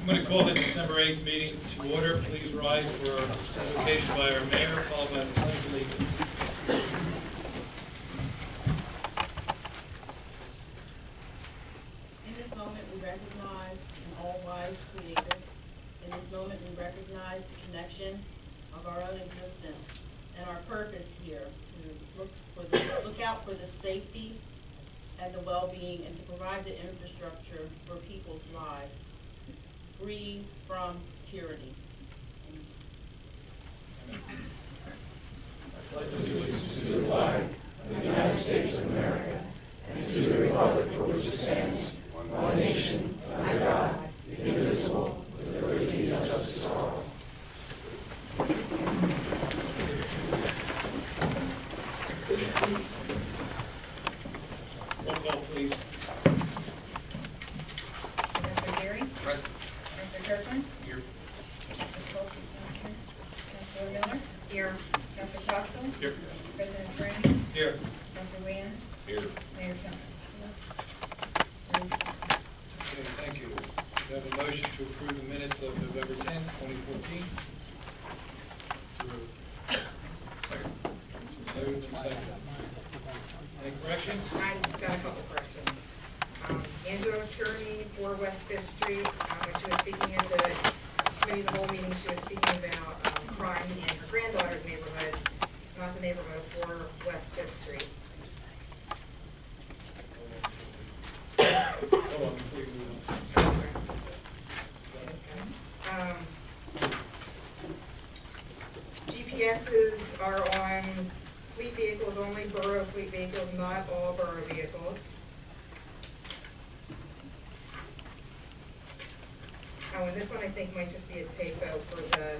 I'm going to call the December 8th meeting to order. Please rise for invocation by our mayor, followed by the pledge of allegiance. In this moment, we recognize an all-wise Creator. In this moment, we recognize the connection of our own existence and our purpose here to look out for the safety and the well-being and to provide the infrastructure for people's lives, free from tyranny. I pledge allegiance to the flag of the United States of America and to the republic for which it stands, one nation, under God, indivisible, with liberty and justice for all. Roll call, please. Mr. Geary? Present. Mr. Kirkland? Here. Mrs. Cole, Councilor Miller? Here. Councilor Coxell? Here. President Frank? Here. Councilor Wynn? Here. Mayor Thomas? Okay, thank you. We have a motion to approve the minutes of November 10th, 2014. Second. Moved and seconded. Any corrections? I've got a couple questions. Angela Kearney, 4 West Fifth Street, when she was speaking at the committee of the whole meeting, she was speaking about crime in her granddaughter's neighborhood, not the neighborhood of 4 West Fifth Street. Hold on before you move on. GPSs are on fleet vehicles, only borough fleet vehicles, not all borough vehicles. Oh, and this one I think might just be a typo for the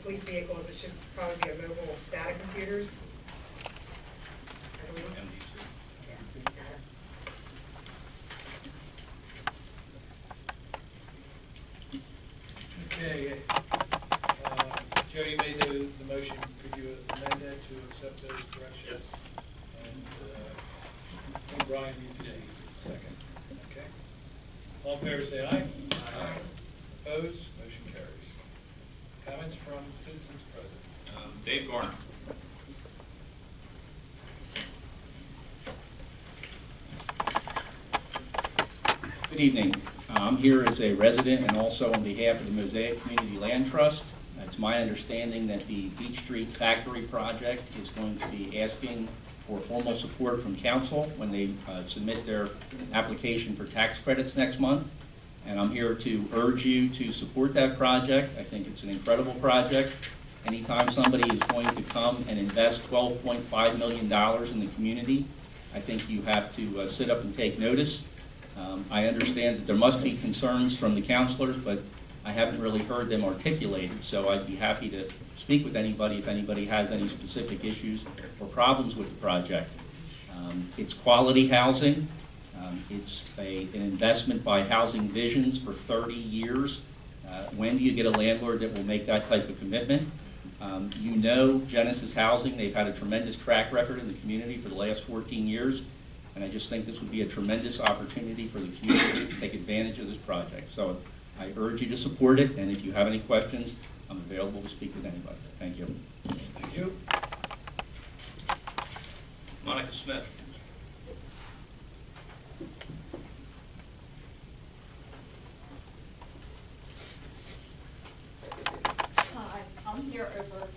police vehicles. It should probably be a mobile data computers, I believe. Okay. Joe, you made the motion. Could you amend that to accept those corrections? And Brian, you did second. Okay. All in favor, say aye. Aye. Opposed? Motion carries. Comments from citizens present? Dave Garner. Good evening. I'm here as a resident and also on behalf of the Mosaic Community Land Trust. It's my understanding that the Beach Street Factory project is going to be asking for formal support from council when they submit their application for tax credits next month. And I'm here to urge you to support that project. I think it's an incredible project. Anytime somebody is going to come and invest $12.5 million in the community, I think you have to sit up and take notice. I understand that there must be concerns from the councilors, but I haven't really heard them articulated, so I'd be happy to speak with anybody if anybody has any specific issues or problems with the project. It's quality housing. It's an investment by Housing Visions for 30 years. When do you get a landlord that will make that type of commitment? You know Genesis Housing, they've had a tremendous track record in the community for the last 14 years, and I just think this would be a tremendous opportunity for the community to take advantage of this project. So I urge you to support it, and if you have any questions, I'm available to speak with anybody. Thank you. Thank you. Monica Smith. Hi, I'm here because of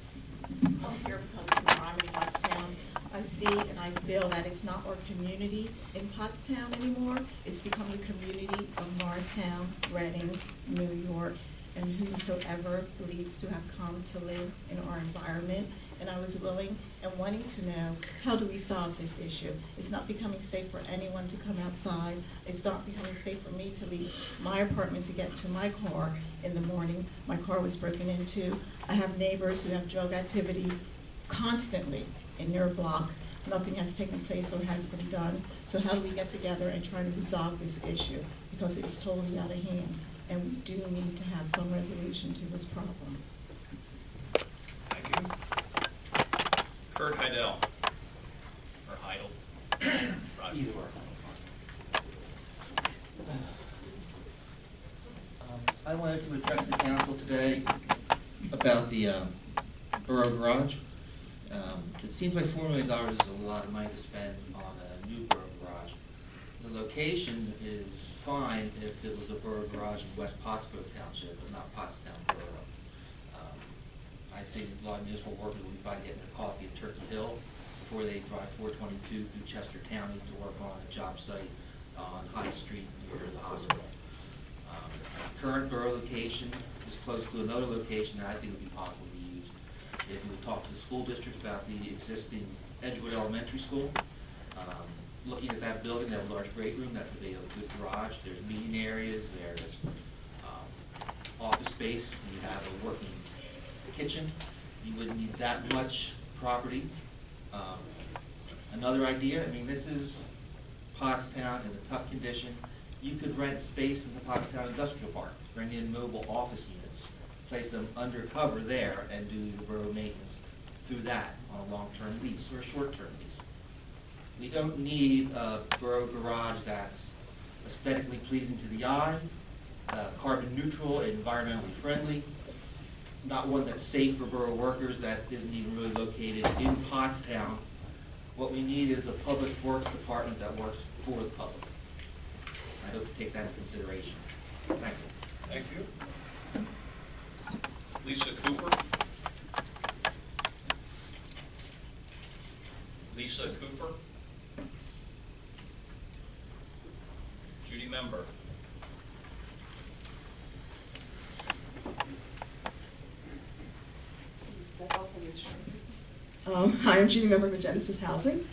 the crime in Pottstown. I see and I feel that it's not our community in Pottstown anymore. It's become the community of Morristown, Reading, New York, and whosoever believes to have come to live in our environment. And I was willing and wanting to know, how do we solve this issue? It's not becoming safe for anyone to come outside. It's not becoming safe for me to leave my apartment to get to my car in the morning. My car was broken into. I have neighbors who have drug activity constantly in their block. Nothing has taken place or has been done. So how do we get together and try to resolve this issue? Because it's totally out of hand, and we do need to have some resolution to this problem. Thank you. Kurt Heidel, or Heidel. about the Borough Garage. It seems like $4 million is a lot of money to spend on a new Borough Garage. The location is fine if it was a Borough Garage in West Pottsboro Township, but not Pottstown Borough. I see a lot of municipal workers will be probably getting their coffee at Turkey Hill before they drive 422 through Chester County to work on a job site on High Street near the hospital. Current borough location is close to another location that I think would be possible to be used. If you would talk to the school district about the existing Edgewood Elementary School, looking at that building, they have a large great room, that could be a good garage, there's meeting areas, there's office space, and you have a working kitchen. You wouldn't need that much property. Another idea, I mean, this is Pottstown in a tough condition. You could rent space in the Pottstown Industrial Park, bring in mobile office units, place them undercover there and do the borough maintenance through that on a long-term lease or a short-term lease. We don't need a borough garage that's aesthetically pleasing to the eye, carbon neutral, environmentally friendly, not one that's safe for borough workers that isn't even really located in Pottstown. What we need is a public works department that works for the public. I hope to take that into consideration. Thank you. Thank you. Lisa Cooper. Lisa Cooper. Judy Member. Hi, I'm Judy, member of Genesis Housing.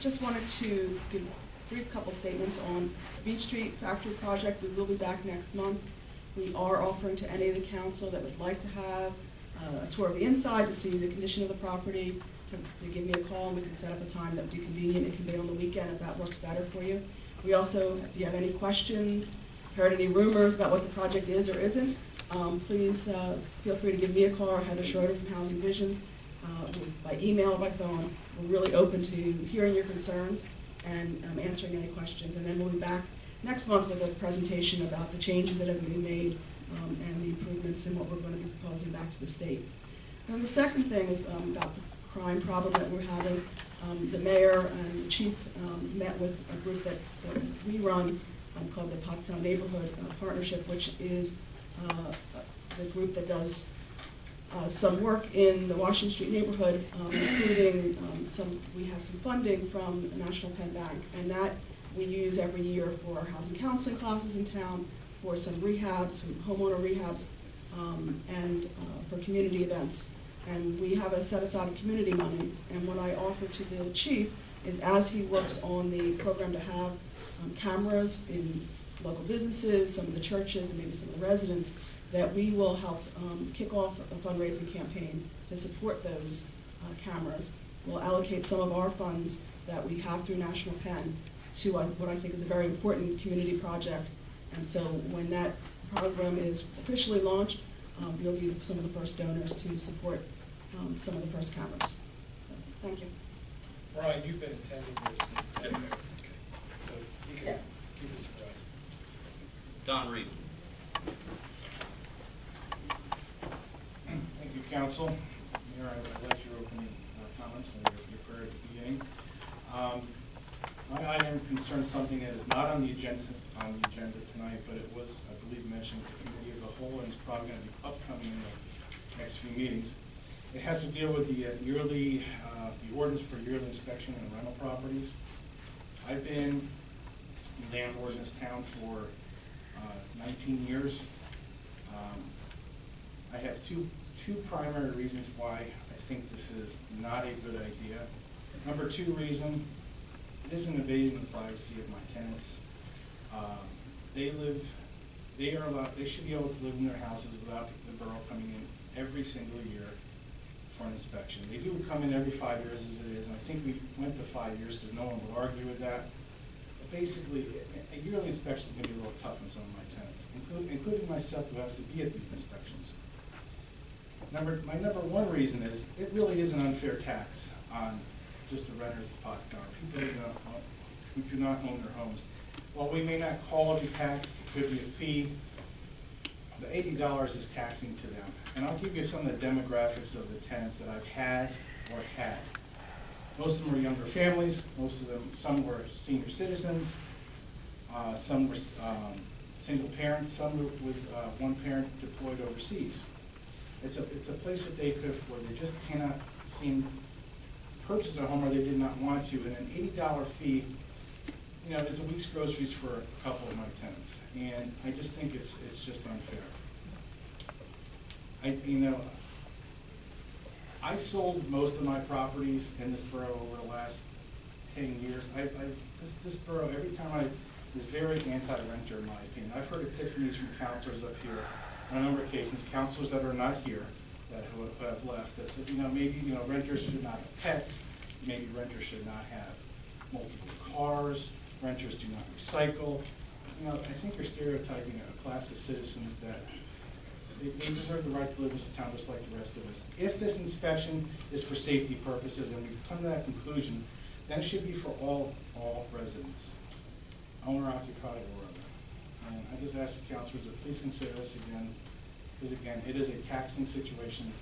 Just wanted to give a brief couple statements on the Beach Street Factory project. We will be back next month. We are offering to any of the council that would like to have a tour of the inside to see the condition of the property, to give me a call, and we can set up a time that would be convenient. It can be on the weekend if that works better for you. We also, if you have any questions, heard any rumors about what the project is or isn't, please feel free to give me a call or Heather Schroeder from Housing Visions. By email or by phone. We're really open to hearing your concerns and answering any questions. And then we'll be back next month with a presentation about the changes that have been made and the improvements and what we're going to be proposing back to the state. And the second thing is about the crime problem that we're having. The mayor and the chief met with a group that we run called the Pottstown Neighborhood Partnership, which is the group that does some work in the Washington Street neighborhood, including we have some funding from National Penn Bank, and that we use every year for our housing counseling classes in town, for some rehabs, some homeowner rehabs, and for community events. And we have a set aside of community money, and what I offer to the chief is, as he works on the program to have cameras in local businesses, some of the churches, and maybe some of the residents, that we will help kick off a fundraising campaign to support those cameras. We'll allocate some of our funds that we have through National Penn to what I think is a very important community project. And so when that program is officially launched, you'll be some of the first donors to support some of the first cameras. Thank you. Brian, you've been attending this. Okay. So you can keep us surprised. Don Reed. Thank you, Council. Mayor, I like your opening comments and your prayer at the beginning. My item concerns something that is not on the agenda tonight, but it was, I believe, mentioned to the committee as a whole, and it's probably going to be upcoming in the next few meetings. It has to deal with the the ordinance for yearly inspection and rental properties. I've been landlord in this town for 19 years. I have two primary reasons why I think this is not a good idea. Number two reason, it is an invasion of the privacy of my tenants. They should be able to live in their houses without the borough coming in every single year for an inspection. They do come in every 5 years as it is, and I think we went to 5 years because no one would argue with that. But basically, a yearly inspection is going to be a little tough on some of my tenants, including myself, who has to be at these inspections. My number one reason is it really is an unfair tax on just the renters of Pottstown, people who do not own their homes. While we may not call it a tax, it could be a fee. the $80 is taxing to them. And I'll give you some of the demographics of the tenants that I've had or had. Most of them were younger families, some were senior citizens, some were single parents, some were with one parent deployed overseas. It's a place that they could afford. They just cannot seem to purchase a home, or they did not want to. And an $80 fee, you know, is a week's groceries for a couple of my tenants. And I just think it's just unfair. I sold most of my properties in this borough over the last 10 years. This borough, every time is very anti-renter in my opinion. I've heard epiphanies from counselors up here on a number of occasions, counselors that are not here, who have left, that said, maybe, renters should not have pets, maybe renters should not have multiple cars, renters do not recycle. I think you're stereotyping a class of citizens that they deserve the right to live in this town just like the rest of us. If this inspection is for safety purposes and we've come to that conclusion, then it should be for all residents, owner occupied or other. And I just ask the councilors to please consider this again, because again, it is a taxing situation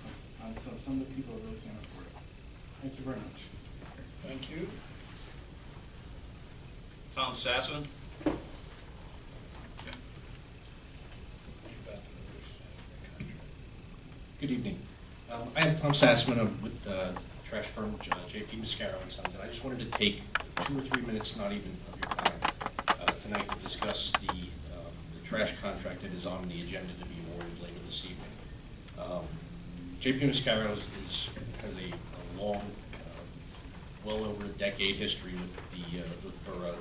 on some of the people who really can't afford it. Thank you very much. Thank you. Tom Sassman. Good evening. I am Tom Sassman. I'm with trash firm J.P. Mascaro and Sons, and I just wanted to take 2 or 3 minutes, not even of your time, tonight to discuss the trash contract that is on the agenda to be awarded later this evening. J.P. Mascaro has a long, well over a decade history with the borough.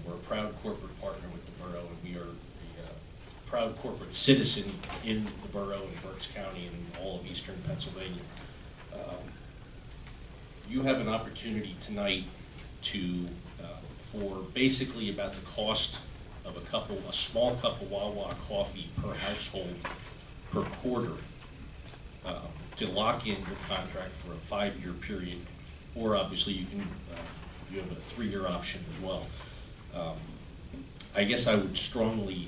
We're a proud corporate partner with the borough, and we are a proud corporate citizen in the borough in Berks County and all of eastern Pennsylvania. You have an opportunity tonight to, for basically about the cost of a small cup of Wawa coffee per household per quarter, to lock in your contract for a 5-year period, or obviously you can, you have a 3-year option as well. I guess I would strongly,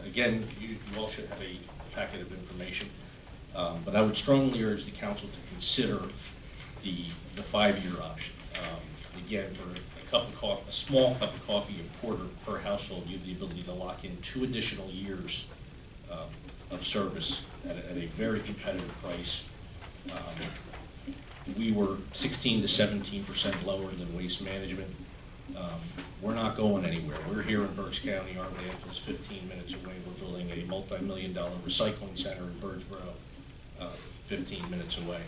again, you all should have a packet of information, but I would strongly urge the council to consider the 5-year option. Again, for a small cup of coffee a quarter per household, you have the ability to lock in 2 additional years of service at a very competitive price. We were 16 to 17% lower than Waste Management. We're not going anywhere. We're here in Berks County. Our landfill is 15 minutes away. We're building a multi-million-dollar recycling center in Birdsboro, 15 minutes away.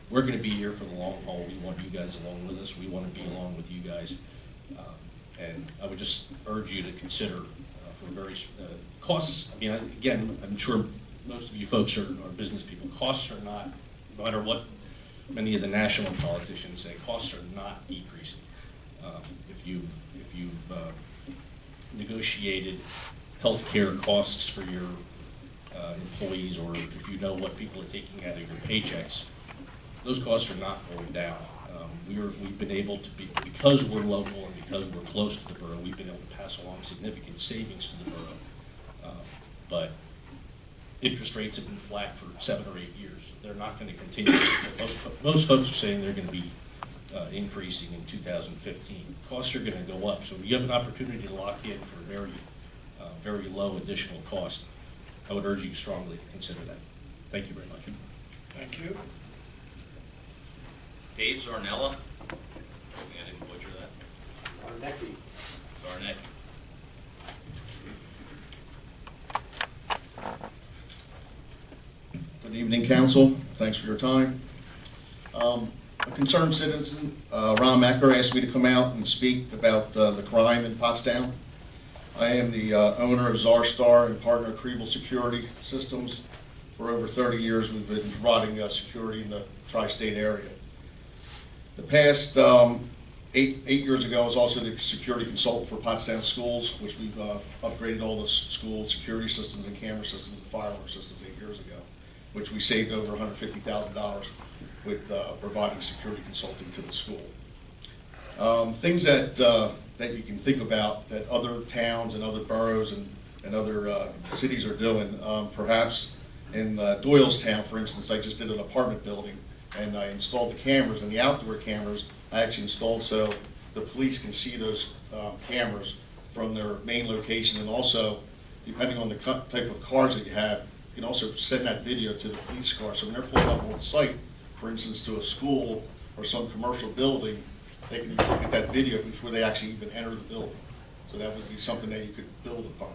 We're going to be here for the long haul. We want you guys along with us. We want to be along with you guys. And I would just urge you to consider for various costs. I mean, again, I'm sure most of you folks are business people. Costs are not, no matter what many of the national politicians say, costs are not decreasing. If you've negotiated health care costs for your employees, or if you know what people are taking out of your paychecks, those costs are not going down. We've been able to because we're local and because we're close to the borough, we've been able to pass along significant savings to the borough. But interest rates have been flat for 7 or 8 years. They're not going to continue. Most folks are saying they're going to be increasing in 2015. Costs are going to go up, so you have an opportunity to lock in for very low additional cost. I would urge you strongly to consider that. Thank you very much. Thank you. Dave Zarnella. I didn't butcher that. Zarnecki. Good evening, council. Thanks for your time. A concerned citizen, Ron Mecker, asked me to come out and speak about the crime in Pottstown. I am the owner of Zarstar and partner of Kriebel Security Systems. For over 30 years, we've been providing security in the tri-state area. The past 8 years ago, I was also the security consultant for Pottstown Schools, which we've upgraded all the school security systems and camera systems and fire alarm systems 8 years ago, which we saved over $150,000 with providing security consulting to the school. Things that you can think about that other towns and other boroughs and and other cities are doing. Perhaps in Doylestown, for instance, I just did an apartment building, and I installed the cameras, and the outdoor cameras I actually installed so the police can see those cameras from their main location, and also, depending on the type of cars that you have, you can also send that video to the police car. So when they're pulling up on site, for instance, to a school or some commercial building, they can look at that video before they actually even enter the building. So that would be something that you could build upon.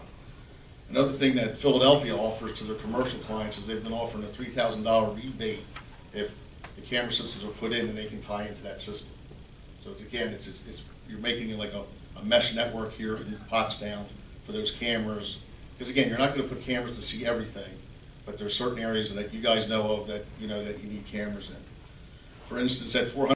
Another thing that Philadelphia offers to their commercial clients is they've been offering a $3,000 rebate if the camera systems are put in and they can tie into that system. So it's, again, you're making it like a mesh network here in Pottstown for those cameras. Because again, you're not going to put cameras to see everything, but there's certain areas that you guys know of that you need cameras in. For instance, at 400